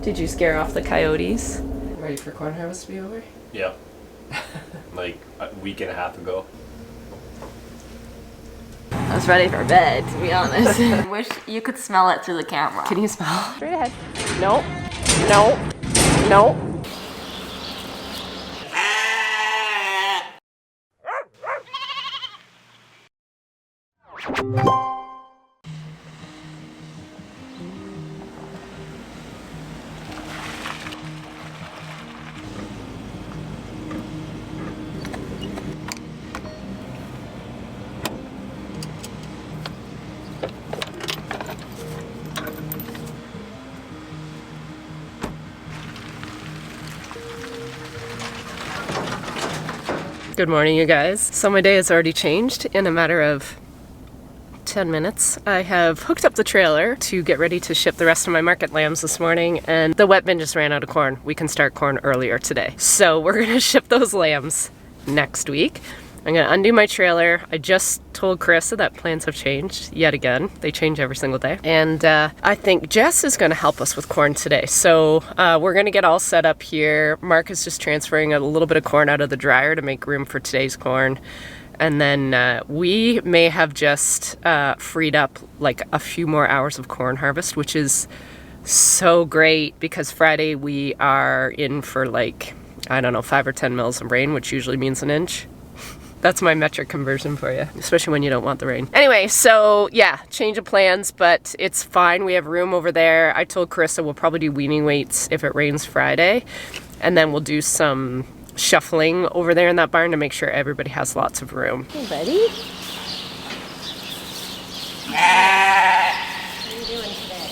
Did you scare off the coyotes? Ready for corn harvest to be over? Yeah. Like a week and a half ago. I was ready for bed, to be honest. I wish you could smell it through the camera. Can you smell? Straight ahead. Nope. Nope. Nope. Good morning, you guys. So my day has already changed in a matter of 10 minutes. I have hooked up the trailer to get ready to ship the rest of my market lambs this morning, and the wet bin just ran out of corn. We can start corn earlier today. So we're gonna ship those lambs next week. I'm gonna undo my trailer. I just told Carissa that plans have changed yet again. They change every single day. And I think Jess is gonna help us with corn today. So we're gonna get all set up here. Mark is just transferring a little bit of corn out of the dryer to make room for today's corn. And then we may have just freed up like a few more hours of corn harvest, which is so great because Friday we are in for like, I don't know, 5 or 10 mils of rain, which usually means an inch. That's my metric conversion for you, especially when you don't want the rain. Anyway, so yeah, change of plans, but it's fine. We have room over there. I told Carissa we'll probably do weaning weights if it rains Friday, and then we'll do some shuffling over there in that barn to make sure everybody has lots of room. Hey, buddy. What are you doing today?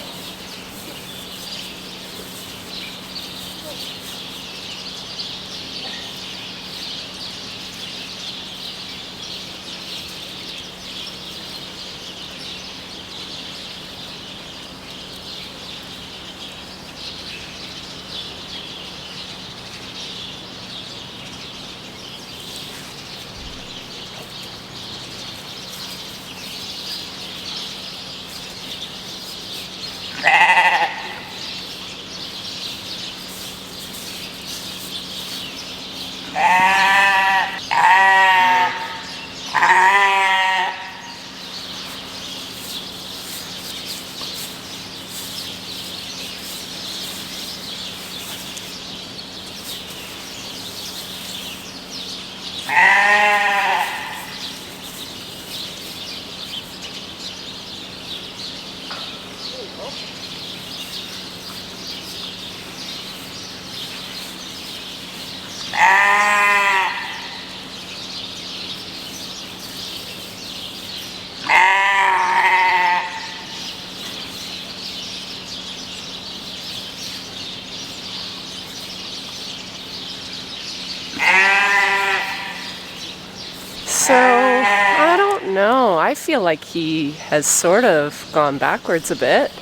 So, I don't know. I feel like he has sort of gone backwards a bit.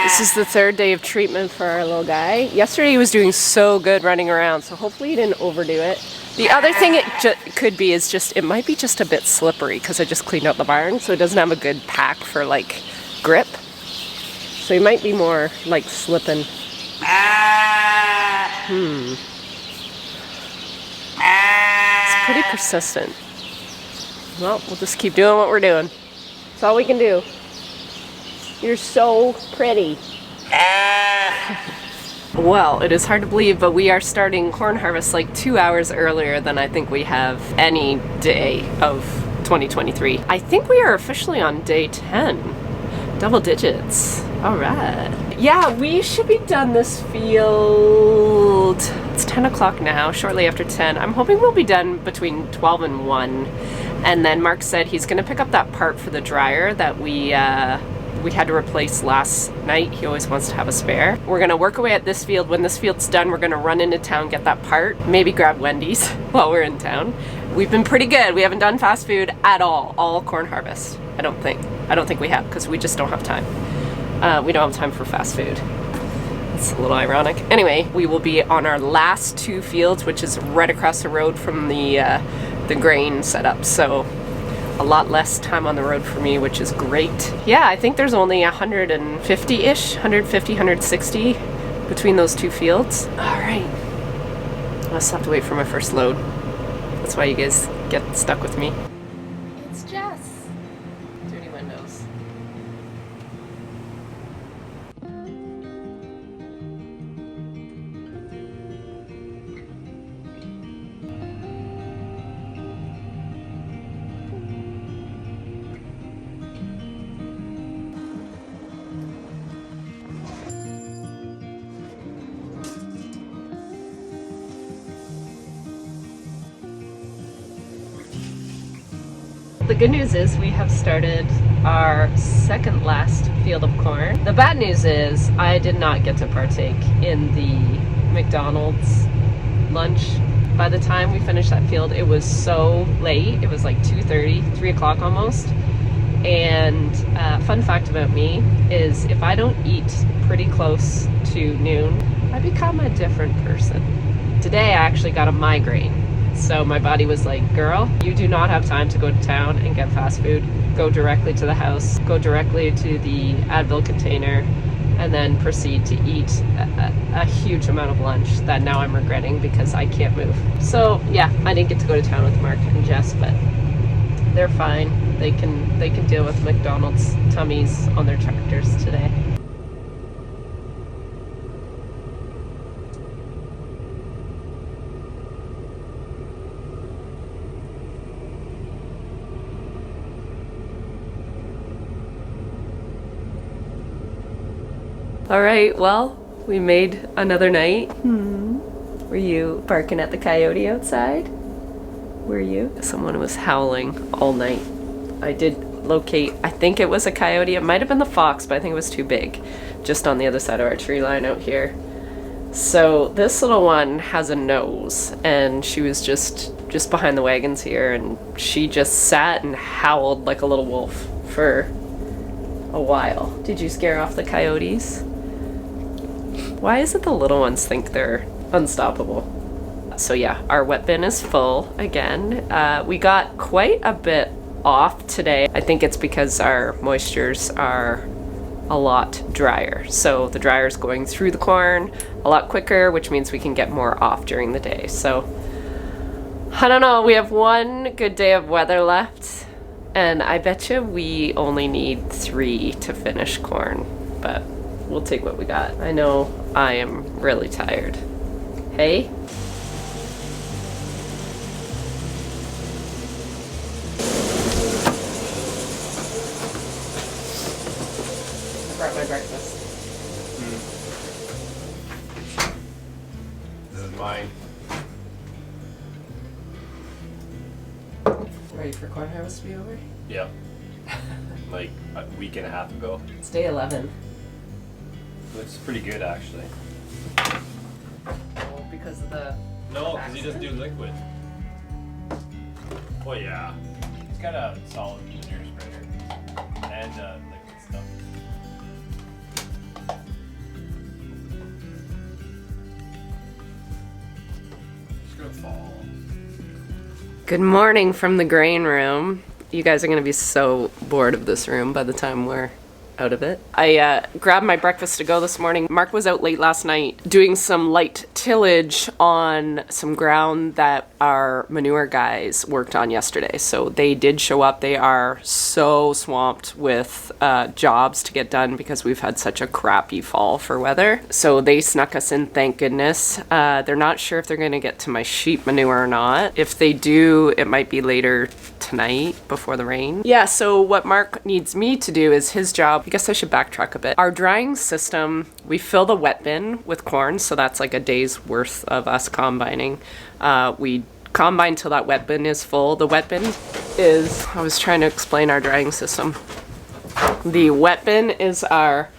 This is the 3rd day of treatment for our little guy. Yesterday he was doing so good running around, so hopefully he didn't overdo it. The other thing it could be is just, it might be just a bit slippery because I just cleaned out the barn, so it doesn't have a good pack for like grip. So he might be more like slipping. It's pretty persistent. Well, we'll just keep doing what we're doing. That's all we can do. You're so pretty. Well, it is hard to believe, but we are starting corn harvest like 2 hours earlier than I think we have any day of 2023. I think we are officially on day 10. Double digits. All right. Yeah, we should be done this field. It's 10 o'clock now, shortly after 10. I'm hoping we'll be done between 12 and 1. And then Mark said he's gonna pick up that part for the dryer that we had to replace last night. He always wants to have a spare. We're gonna work away at this field. When this field's done, we're gonna run into town, get that part, maybe grab Wendy's while we're in town. We've been pretty good. We haven't done fast food at all corn harvest. I don't think we have, because we just don't have time. We don't have time for fast food. It's a little ironic. Anyway, we will be on our last 2 fields, which is right across the road from the grain setup. So a lot less time on the road for me, which is great. Yeah, I think there's only 150-ish, 150, 160 between those two fields. All right. I'll just have to wait for my first load. That's why you guys get stuck with me. It's Jess. Dirty windows. The good news is we have started our second last field of corn. The bad news is I did not get to partake in the McDonald's lunch. By the time we finished that field, it was so late. It was like 2:30, 3 o'clock almost. And fun fact about me is if I don't eat pretty close to noon, I become a different person. Today I actually got a migraine. So my body was like, girl, you do not have time to go to town and get fast food. Go directly to the house, go directly to the Advil container, and then proceed to eat a huge amount of lunch that now I'm regretting because I can't move. So yeah, I didn't get to go to town with Mark and Jess, but they're fine. They can deal with McDonald's tummies on their tractors today. All right, well, we made another night. Were you barking at the coyote outside? Were you? Someone was howling all night. I did locate, I think it was a coyote. It might have been the fox, but I think it was too big. Just on the other side of our tree line out here. So this little one has a nose, and she was just behind the wagons here, and she just sat and howled like a little wolf for a while. Did you scare off the coyotes? Why is it the little ones think they're unstoppable? So yeah, our wet bin is full again. We got quite a bit off today. I think it's because our moistures are a lot drier. So the dryer's going through the corn a lot quicker, which means we can get more off during the day. So I don't know, we have one good day of weather left, and I bet you we only need 3 to finish corn, but we'll take what we got. I know I am really tired. Hey? I brought my breakfast. This is mine. Ready for corn harvest to be over? Yeah. Like a week and a half ago. It's day 11. Looks pretty good actually. Oh, because of the... No, because he doesn't do liquid. Well, yeah. He's got a solid manure spreader and liquid stuff. It's gonna fall. Good morning from the grain room. You guys are gonna be so bored of this room by the time we're out of it. I grabbed my breakfast to go this morning. Mark was out late last night doing some light tillage on some ground that our manure guys worked on yesterday. So they did show up. They are so swamped with jobs to get done because we've had such a crappy fall for weather. So they snuck us in, thank goodness. They're not sure if they're gonna get to my sheep manure or not. If they do, it might be later tonight before the rain. Yeah, so what Mark needs me to do is his job. I guess I should backtrack a bit. Our drying system, we fill the wet bin with corn, so that's like a day's worth of us combining. We combine till that wet bin is full. The wet bin is, I was trying to explain our drying system. The wet bin is our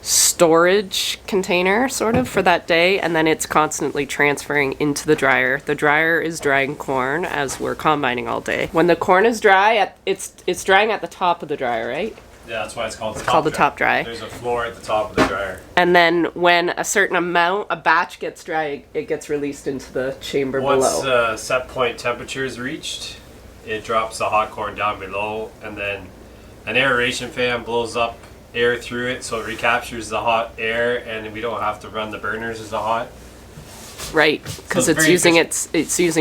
storage container sort of for that day, and then it's constantly transferring into the dryer. The dryer is drying corn as we're combining all day. When the corn is dry, it's drying at the top of the dryer, right? Yeah, that's why it's called the top dry. There's a floor at the top of the dryer. And then when a certain amount, a batch gets dry, it gets released into the chamber below. Once set point temperature is reached, it drops the hot corn down below, and then an aeration fan blows up air through it, so it recaptures the hot air, and we don't have to run the burners as hot. Right, because it's using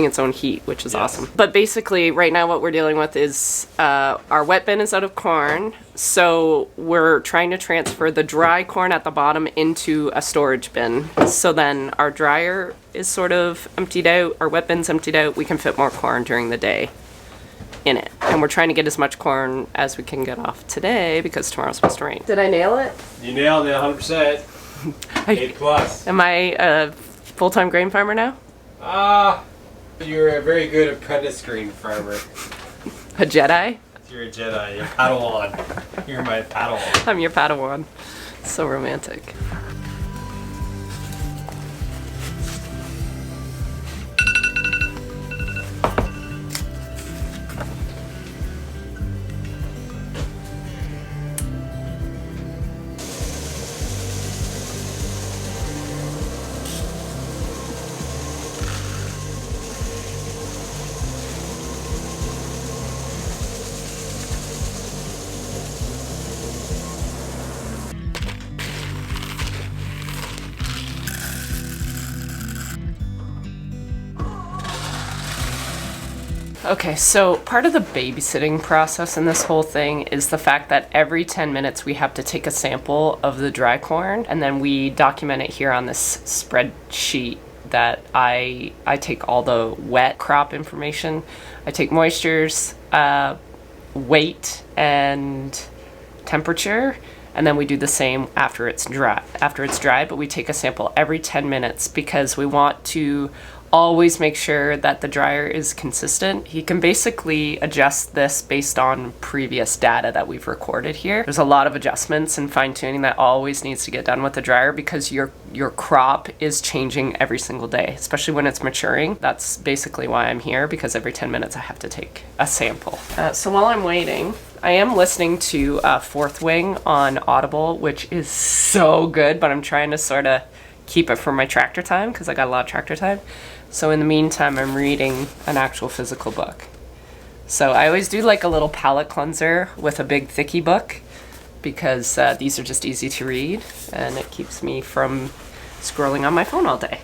its own heat, which is awesome. But basically, right now what we're dealing with is our wet bin is out of corn, so we're trying to transfer the dry corn at the bottom into a storage bin. So then our dryer is sort of emptied out, our wet bin's emptied out, we can fit more corn during the day in it. And we're trying to get as much corn as we can get off today because tomorrow's supposed to rain. Did I nail it? You nailed it 100%. 8+. Am I a full-time grain farmer now? You're a very good apprentice grain farmer. A Jedi? You're a Jedi. You're Padawan. You're my Padawan. I'm your Padawan. So romantic. Okay, so part of the babysitting process in this whole thing is the fact that every 10 minutes we have to take a sample of the dry corn, and then we document it here on this spreadsheet that I take all the wet crop information. I take moistures, weight, and temperature, and then we do the same after it's dry. But we take a sample every 10 minutes because we want to always make sure that the dryer is consistent. You can basically adjust this based on previous data that we've recorded here. There's a lot of adjustments and fine-tuning that always needs to get done with the dryer because your crop is changing every single day, especially when it's maturing. That's basically why I'm here, because every 10 minutes I have to take a sample. So while I'm waiting, I am listening to Fourth Wing on Audible, which is so good, but I'm trying to sort of keep it for my tractor time because I got a lot of tractor time. So in the meantime, I'm reading an actual physical book. So I always do like a little palate cleanser with a big thicky book because these are just easy to read and it keeps me from scrolling on my phone all day.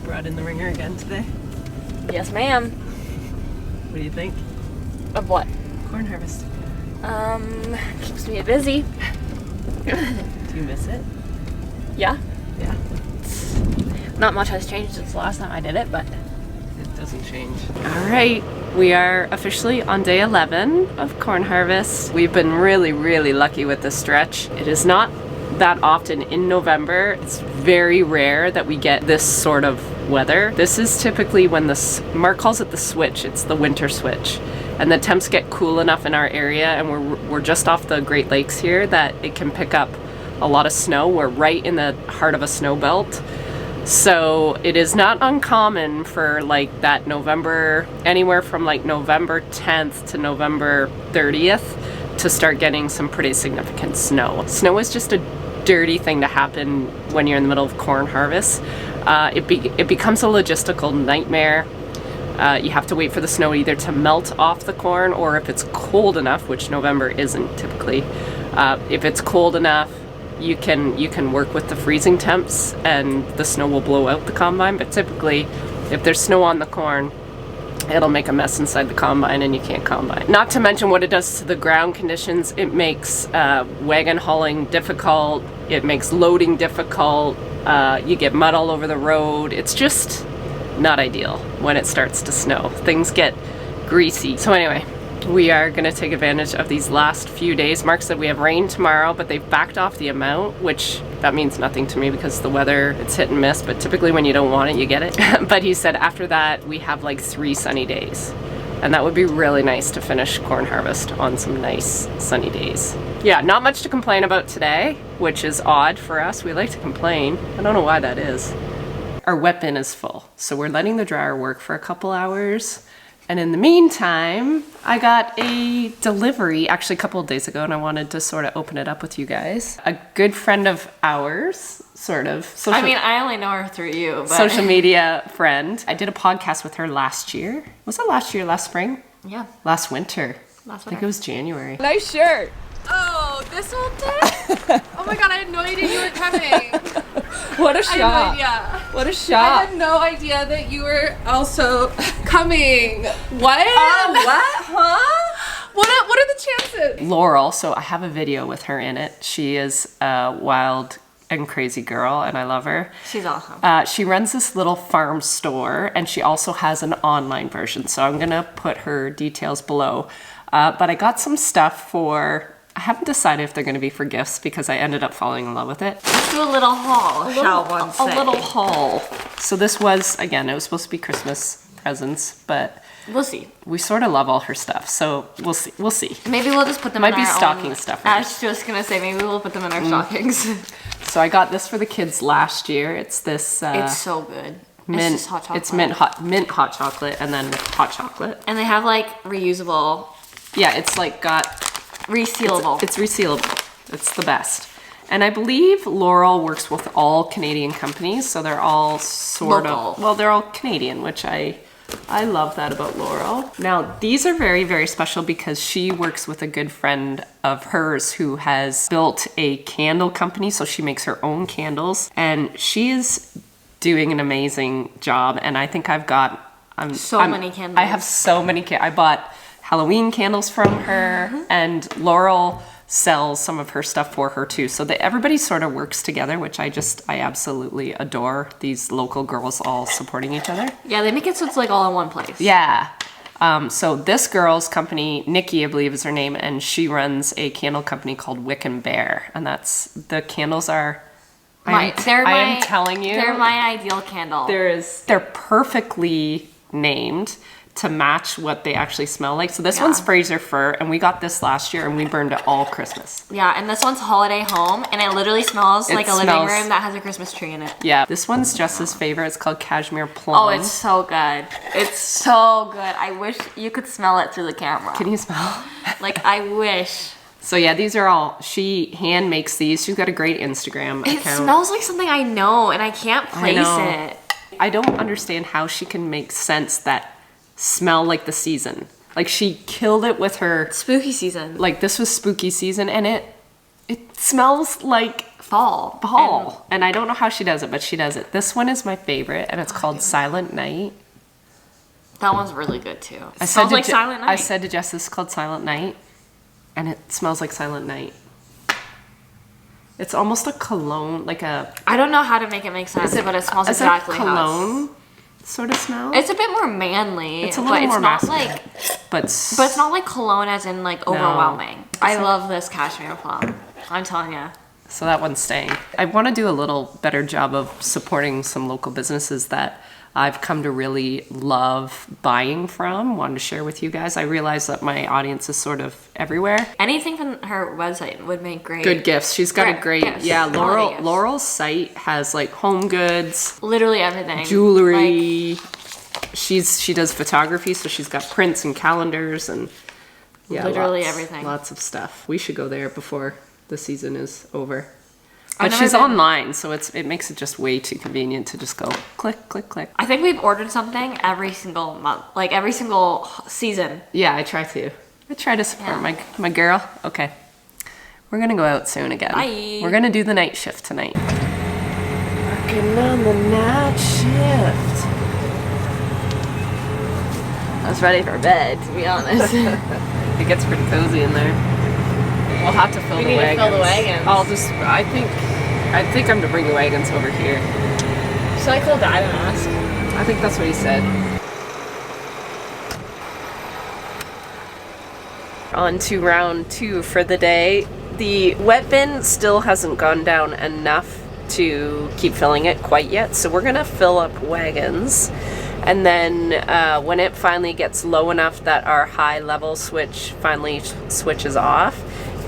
Brought in the ringer again today. Yes, ma'am. What do you think? Of what? Corn harvest. Keeps me busy. Do you miss it? Yeah. Yeah. Not much has changed since the last time I did it, but It doesn't change. All right, we are officially on day 11 of corn harvest. We've been really, really lucky with this stretch. It is not that often in November. It's very rare that we get this sort of weather. This is typically when Mark calls it the switch. It's the winter switch. And the temps get cool enough in our area, and we're just off the Great Lakes here, that it can pick up a lot of snow. We're right in the heart of a snow belt. So it is not uncommon for like that November, anywhere from like November 10th to November 30th to start getting some pretty significant snow. Snow is just a dirty thing to happen when you're in the middle of corn harvest. It becomes a logistical nightmare. You have to wait for the snow either to melt off the corn, or if it's cold enough, which November isn't typically, if it's cold enough, you can work with the freezing temps and the snow will blow out the combine. But typically, if there's snow on the corn, it'll make a mess inside the combine and you can't combine. Not to mention what it does to the ground conditions. It makes wagon hauling difficult. It makes loading difficult. You get mud all over the road. It's just not ideal when it starts to snow. Things get greasy. So anyway, we are gonna take advantage of these last few days. Mark said we have rain tomorrow, but they've backed off the amount, which that means nothing to me because the weather, it's hit and miss, but typically when you don't want it, you get it. But he said after that, we have like 3 sunny days. And that would be really nice to finish corn harvest on some nice sunny days. Yeah, not much to complain about today, which is odd for us. We like to complain. I don't know why that is. Our wet bin is full, so we're letting the dryer work for a couple hours. And in the meantime, I got a delivery actually a couple of days ago, and I wanted to sort of open it up with you guys. A good friend of ours, sort of. I mean, I only know her through you, but... Social media friend. I did a podcast with her last year. Was it last year, last spring? Yeah. Last winter. Last I think it was January. Nice shirt. Oh, this whole day? Oh my god, I had no idea you were coming. What a I shock. had no idea. What a I shock. had no idea that you were also coming. What? Oh, what? Huh? What are the chances? Laurel, so I have a video with her in it. She is a wild and crazy girl, and I love her. She's awesome. She runs this little farm store, and she also has an online version. So I'm gonna put her details below. But I got some stuff for, I haven't decided if they're gonna be for gifts because I ended up falling in love with it. Let's do a little haul, shall one say. A little haul. So this was, again, it was supposed to be Christmas presents, but We'll see. we sort of love all her stuff. So we'll see. We'll see. Maybe we'll just put them Might in be our stocking own... stuffers. I was just gonna say, maybe we'll put them in our stockings. So I got this for the kids last year. It's this It's so good. mint. It's just hot chocolate. It's mint hot chocolate, and then hot chocolate. And they have like reusable, Yeah, it's like got resealable. It's resealable. It's the best. And I believe Laurel works with all Canadian companies, so they're all sort Local. of, well, they're all Canadian, which I love that about Laurel. Now, these are very, very special because she works with a good friend of hers who has built a candle company, so she makes her own candles, and she is doing an amazing job, and I think I've got many candles. I have so many I bought Halloween candles from her, and Laurel sells some of her stuff for her too. So that everybody sort of works together, which I absolutely adore. These local girls all supporting each other. Yeah, they make it so it's like all in one place. Yeah. So this girl's company, Nikki, I believe is her name, and she runs a candle company called Wick and Bear. And the candles are, I am telling you. They're my ideal candle. They're perfectly named to match what they actually smell like. So this one's Fraser Fir, and we got this last year, and we burned it all Christmas. Yeah, and this one's Holiday Home, and it literally smells like a living room that has a Christmas tree in it. Yeah, this one's Jess's favorite. It's called Cashmere Plum. Oh, it's so good. It's so good. I wish you could smell it through the camera. Can you smell? Like, I wish. So yeah, these are all, she hand makes these. She's got a great Instagram account. It smells like something I know, and I can't place it. I don't understand how she can make scents that smell like the season. Like, she killed it with her Spooky season. like, this was spooky season, and it smells like fall. And I don't know how she does it, but she does it. This one is my favorite, and it's called Silent Night. That one's really good too. It smells like Silent Night. I said to Jess, this is called Silent Night, and it smells like Silent Night. It's almost a cologne, like a... I don't know how to make it make sense, but it smells exactly how cologne sort of smell. it's a bit more manly. It's a little more not masculine. like, but it's not like cologne as in like overwhelming. I love this cashmere plum. I'm telling you. So that one's staying. I want to do a little better job of supporting some local businesses that I've come to really love buying from. Wanted to share with you guys. I realize that my audience is sort of everywhere. Anything from her website would make great. Good gifts. She's got a great, gifts. yeah, Quality gifts. Laurel's site has like home goods, Literally everything. jewelry. She does photography, so she's got prints and calendars and Literally everything. Lots of stuff. We should go there before the season is over. But never she's been. online, so it makes it just way too convenient to just go click, click, click. I think we've ordered something every single month, like every single season. Yeah, I try to support my girl. Okay. We're gonna go out soon again. Bye. We're gonna do the night shift tonight. Working on the night shift. I was ready for bed, to be honest. It gets pretty cozy in there. We'll have to fill the need to wagons. fill the wagons. I think I'm to bring the wagons over here. Should I call Dad and ask? I think that's what he said. On to round 2 for the day. The wet bin still hasn't gone down enough to keep filling it quite yet, so we're gonna fill up wagons. And then when it finally gets low enough that our high level switch finally switches off,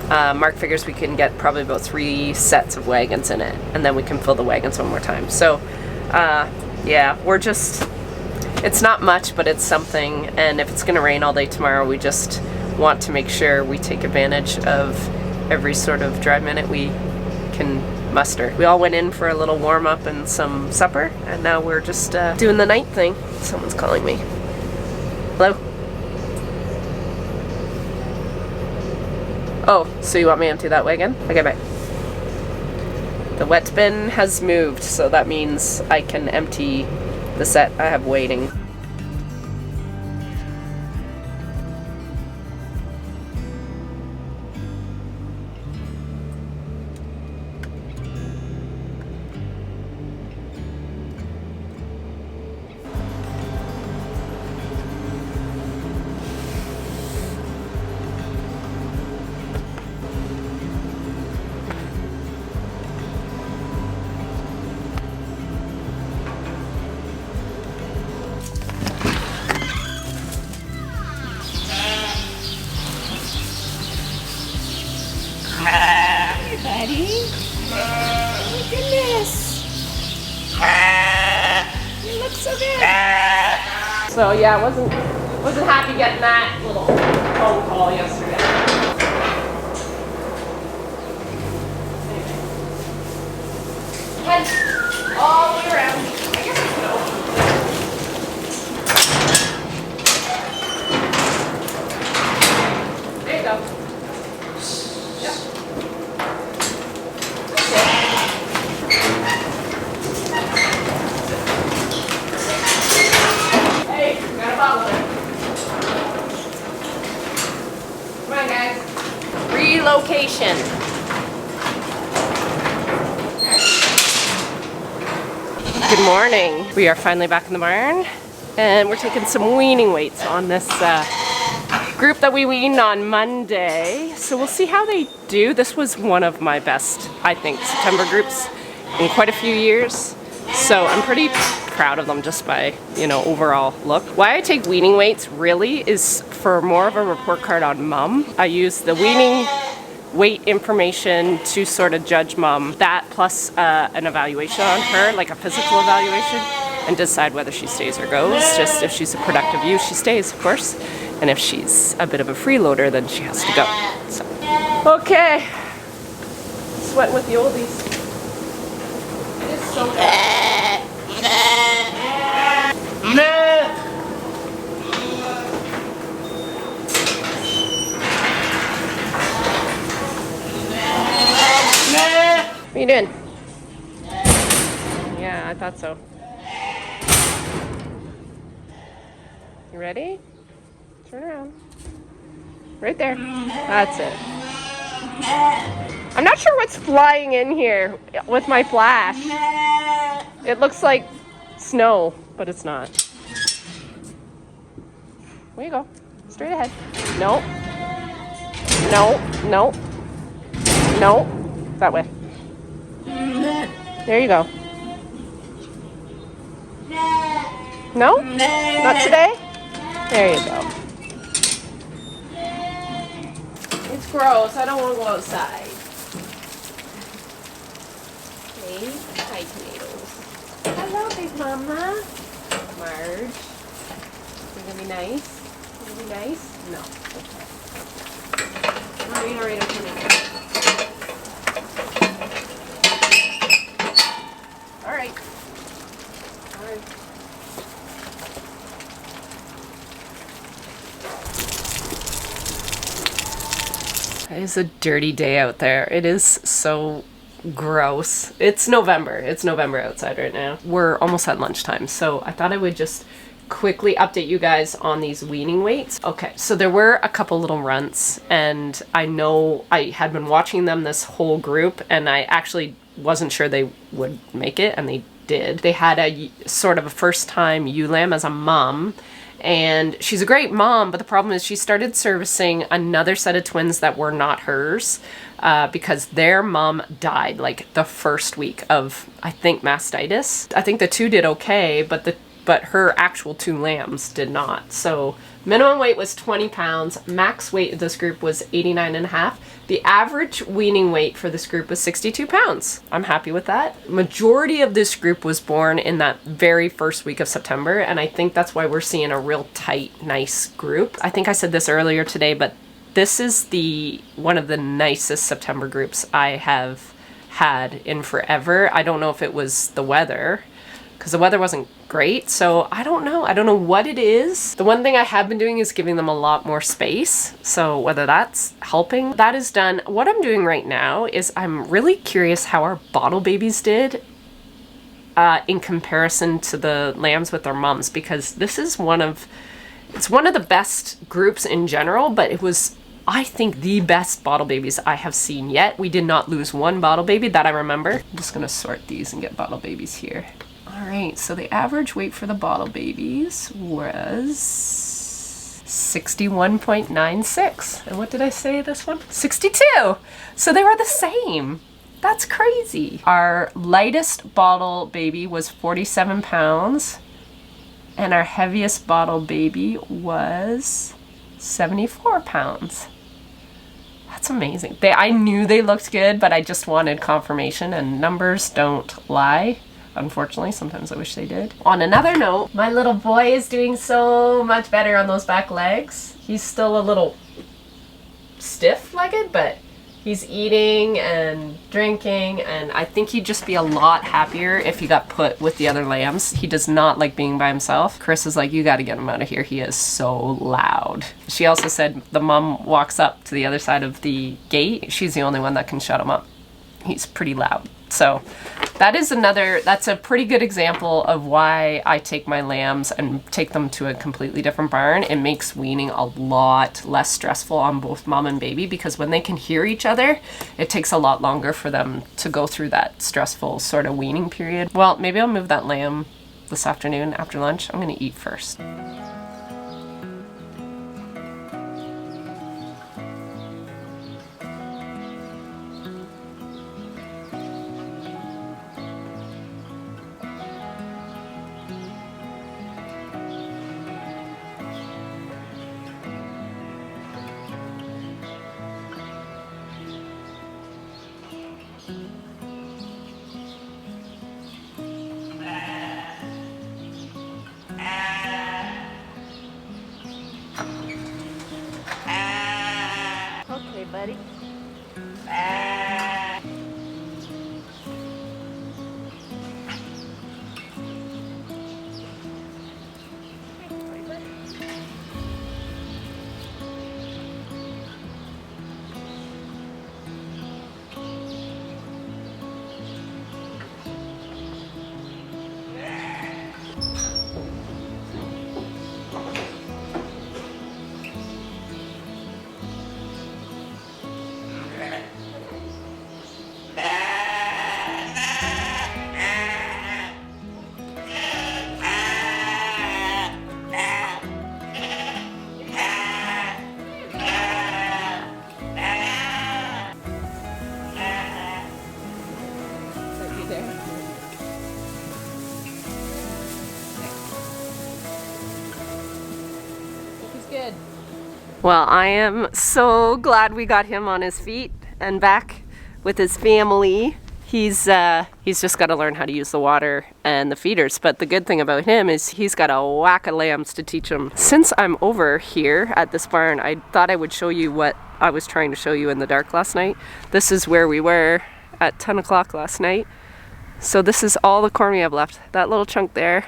Mark figures we can get probably about 3 sets of wagons in it, and then we can fill the wagons one more time. So yeah, we're just, it's not much, but it's something. And if it's gonna rain all day tomorrow, we just want to make sure we take advantage of every sort of dry minute we can muster. We all went in for a little warm up and some supper, and now we're just doing the night thing. Someone's calling me. Hello? Oh, so you want me to empty that wagon? Okay, bye. The wet bin has moved, so that means I can empty the set I have waiting. Buddy? Oh my goodness! You look so good! So yeah, wasn't happy getting that little phone call yesterday. Head all the way around. I guess I can open it. There you go. Relocation. Good morning. We are finally back in the barn, and we're taking some weaning weights on this group that we weaned on Monday. So we'll see how they do. This was one of my best, I think, September groups in quite a few years. So I'm pretty proud of them just by, you know, overall look. Why I take weaning weights really is for more of a report card on mom. I use the weaning weight information to sort of judge mom. That plus an evaluation on her, like a physical evaluation, and decide whether she stays or goes. Just if she's a productive ewe, she stays, of course. And if she's a bit of a freeloader, then she has to go. So, okay. Sweating with the oldies. It is so good. What are you doing? Yeah, I thought so. You ready? Turn around. Right there. That's it. I'm not sure what's flying in here with my flash. It looks like snow, but it's not. Where you go? Straight ahead. No. No. No. No. That way. There you go. No? Not today? There you go. It's gross. I don't want to go outside. Okay. Hi, tomatoes. Hello, big mama. Marge. You're going to be nice? You're going to be nice? No. Okay. Alright, okay. Alright. It is a dirty day out there. It is so gross. It's November. It's November outside right now. We're almost at lunchtime, so I thought I would just quickly update you guys on these weaning weights. Okay, so there were a couple little runts, and I know I had been watching them this whole group, and I actually wasn't sure they would make it, and they did. They had a sort of a first-time ewe lamb as a mom, and she's a great mom, but the problem is she started servicing another set of twins that were not hers because their mom died like the first week of, I think, mastitis. I think the two did okay, but the but her actual 2 lambs did not. So minimum weight was 20 pounds. Max weight of this group was 89.5. The average weaning weight for this group was 62 pounds. I'm happy with that. Majority of this group was born in that very first week of September, and I think that's why we're seeing a real tight, nice group. I think I said this earlier today, but this is one of the nicest September groups I have had in forever. I don't know if it was the weather, because the weather wasn't great, so I don't know what it is. The one thing I have been doing is giving them a lot more space, so whether that's helping, that is done. What I'm doing right now is I'm really curious how our bottle babies did in comparison to the lambs with their mums, because this is one of the best groups in general, but it was, I think, the best bottle babies I have seen yet. We did not lose one bottle baby that I remember. I'm just gonna sort these and get bottle babies here. All right, so the average weight for the bottle babies was 61.96. And what did I say this one? 62. So they were the same. That's crazy. Our lightest bottle baby was 47 pounds. And our heaviest bottle baby was 74 pounds. That's amazing. I knew they looked good, but I just wanted confirmation, and numbers don't lie. Unfortunately, sometimes I wish they did. On another note, my little boy is doing so much better on those back legs. He's still a little stiff-legged, but he's eating and drinking, and I think he'd just be a lot happier if he got put with the other lambs. He does not like being by himself. Chris is like, you gotta get him out of here. He is so loud. She also said the mom walks up to the other side of the gate. She's the only one that can shut him up. He's pretty loud. So that's a pretty good example of why I take my lambs and take them to a completely different barn. It makes weaning a lot less stressful on both mom and baby, because when they can hear each other, it takes a lot longer for them to go through that stressful sort of weaning period. Well, maybe I'll move that lamb this afternoon after lunch. I'm gonna eat first. Okay, buddy. Good. Well, I am so glad we got him on his feet and back with his family. He's just got to learn how to use the water and the feeders, but the good thing about him is he's got a whack of lambs to teach him. Since I'm over here at this barn, I thought I would show you what I was trying to show you in the dark last night. This is where we were at 10 o'clock last night. So this is all the corn we have left. That little chunk there,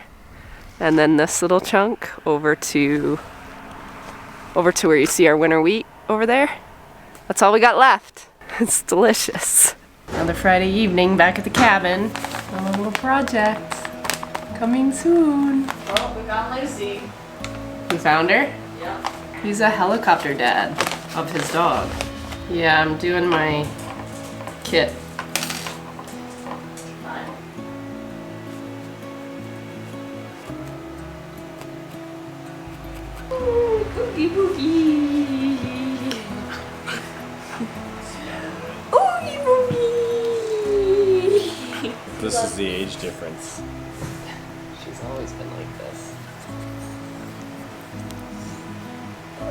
and then this little chunk over to where you see our winter wheat over there. That's all we got left. It's delicious. Another Friday evening back at the cabin on a little project. Coming soon. Oh, we got Lucy. You found her? Yep. He's a helicopter dad of his dog. Yeah, I'm doing my kit. Oogie boogie. Oogie boogie. This is the age difference. She's always been like this.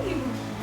You